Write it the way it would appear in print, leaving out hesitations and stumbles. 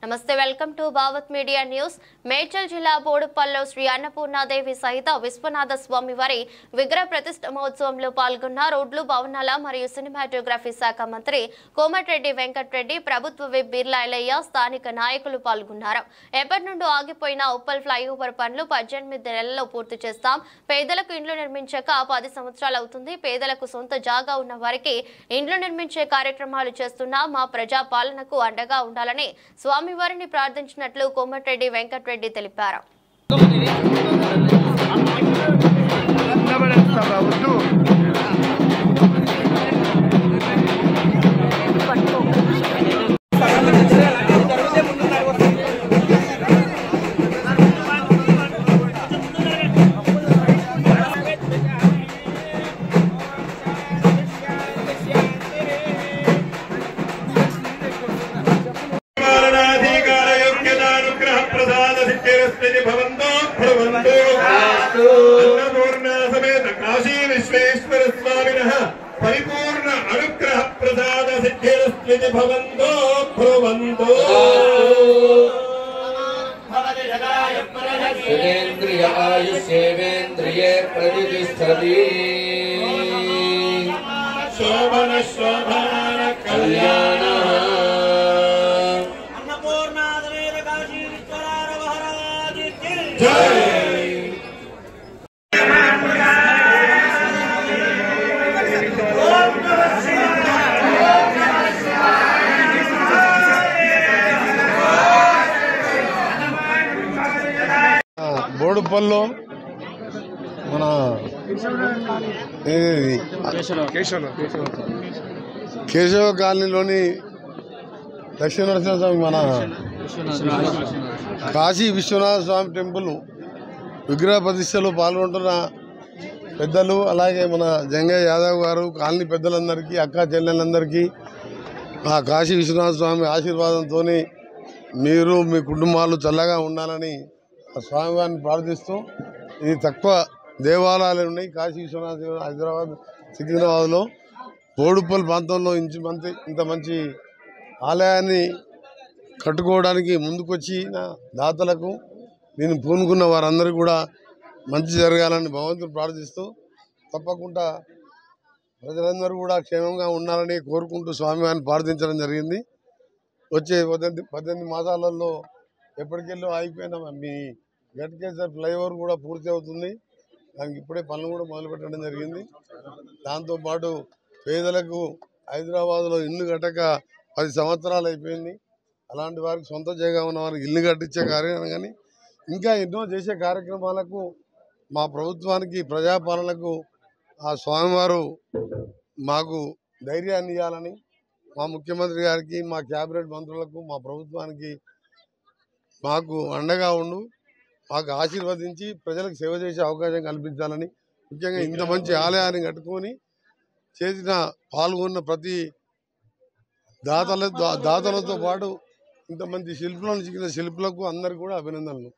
నమస్తే, welcome to Bhavat media news. Medchal జిల్లా బోడుపల్లో శ్రీ అన్నపూర్ణాదేవి సహిత విశ్వనాథ స్వామి వారి విగ్రహ ప్రతిష్ఠ మహోత్సవంలో పాల్గొన్న రోడ్లు, భవనాల మరియు సినిమాటోగ్రఫీ శాఖ మంత్రి కోమటిరెడ్డి వెంకటరెడ్డి, ప్రభుత్వ విప్ బిర్లా ఎల్లయ్య, స్థానిక నాయకులు పాల్గొన్నారు. ఎప్పటి నుండి ఆగిపోయిన ఉప్పల్ ఫ్లైఓవర్ పనులు 18 నెలల్లో పూర్తి చేస్తాం. పేదలకు ఇండ్లు నిర్మించక 10 సంవత్సరాలు అవుతుంది. పేదలకు సొంత జాగా ఉన్న వారికి ఇండ్లు నిర్మించే కార్యక్రమాలు చేస్తున్నా మా ప్రజా పాలనకు అండగా ఉండాలని స్వామి వారిని ప్రార్థించినట్లు కోమటిరెడ్డి వెంకటరెడ్డి తెలిపారు. काशी विश्वेश्वर स्वामिनः परिपूर्ण अनुग्रह प्रसाद सिद्धिरस्त्विति भवन्तो भ्रुवन्तो सुरेन्द्रिय आयुष्येवेन्द्रिये प्रतिष्ठति शोभन शोभन कल्याण अन्नपूर्णादेवी काशी विश्वनाथ महाराज की जय। బోడుపల్లో మన కేశవ కాలనీలోని లక్ష్మీ నరసింహస్వామి మన కాశీ విశ్వనాథ స్వామి టెంపుల్ విగ్రహ ప్రతిష్టలో పాల్గొంటున్న పెద్దలు, అలాగే మన జంగయ్య యాదవ్ గారు, కాలనీ పెద్దలందరికీ, అక్క చెల్లెలందరికీ ఆ కాశీ విశ్వనాథ స్వామి ఆశీర్వాదంతో మీరు మీ కుటుంబాలు చల్లగా ఉండాలని స్వామివారిని ప్రార్థిస్తూ, ఇది తక్కువ దేవాలయాలు ఉన్నాయి కాశీ విశ్వనాథ, హైదరాబాద్, సికింద్రాబాద్లో బోడుపల్ ప్రాంతంలో ఇంత మంచి ఆలయాన్ని కట్టుకోవడానికి ముందుకొచ్చిన దాతలకు, దీన్ని పూనుకున్న వారందరూ కూడా మంచి జరగాలని భగవంతుని ప్రార్థిస్తూ, తప్పకుండా ప్రజలందరూ కూడా క్షేమంగా ఉండాలని కోరుకుంటూ స్వామివారిని ప్రార్థించడం జరిగింది. వచ్చే 18 మాసాలలో ఎప్పటికెళ్ళో ఆగిపోయిన మీ గట్కేసర్ ఫ్లైఓవర్ కూడా పూర్తి అవుతుంది. దానికి ఇప్పుడే పనులు కూడా మొదలుపెట్టడం జరిగింది. దాంతోపాటు పేదలకు హైదరాబాద్లో ఇల్లు కట్టక 10 సంవత్సరాలు అయిపోయింది. అలాంటి వారికి సొంత జాగా ఉన్న వారికి ఇల్లు కట్టించే కార్యక్రమం కానీ ఇంకా ఎన్నో చేసే కార్యక్రమాలకు మా ప్రభుత్వానికి, ప్రజాపాలనకు ఆ స్వామివారు మాకు ధైర్యాన్ని ఇవ్వాలని మా ముఖ్యమంత్రి గారికి, మా క్యాబినెట్ మంత్రులకు, మా ప్రభుత్వానికి మాకు అండగా ఉండు, మాకు ఆశీర్వదించి ప్రజలకు సేవ చేసే అవకాశం కల్పించాలని, ముఖ్యంగా ఇంత మంచి ఆలయాన్ని కట్టుకొని పాల్గొన్న ప్రతి దాతలతో పాటు ఇంత మంచి శిల్పులను చిక్కిన శిల్పులకు అందరికీ కూడా అభినందనలు.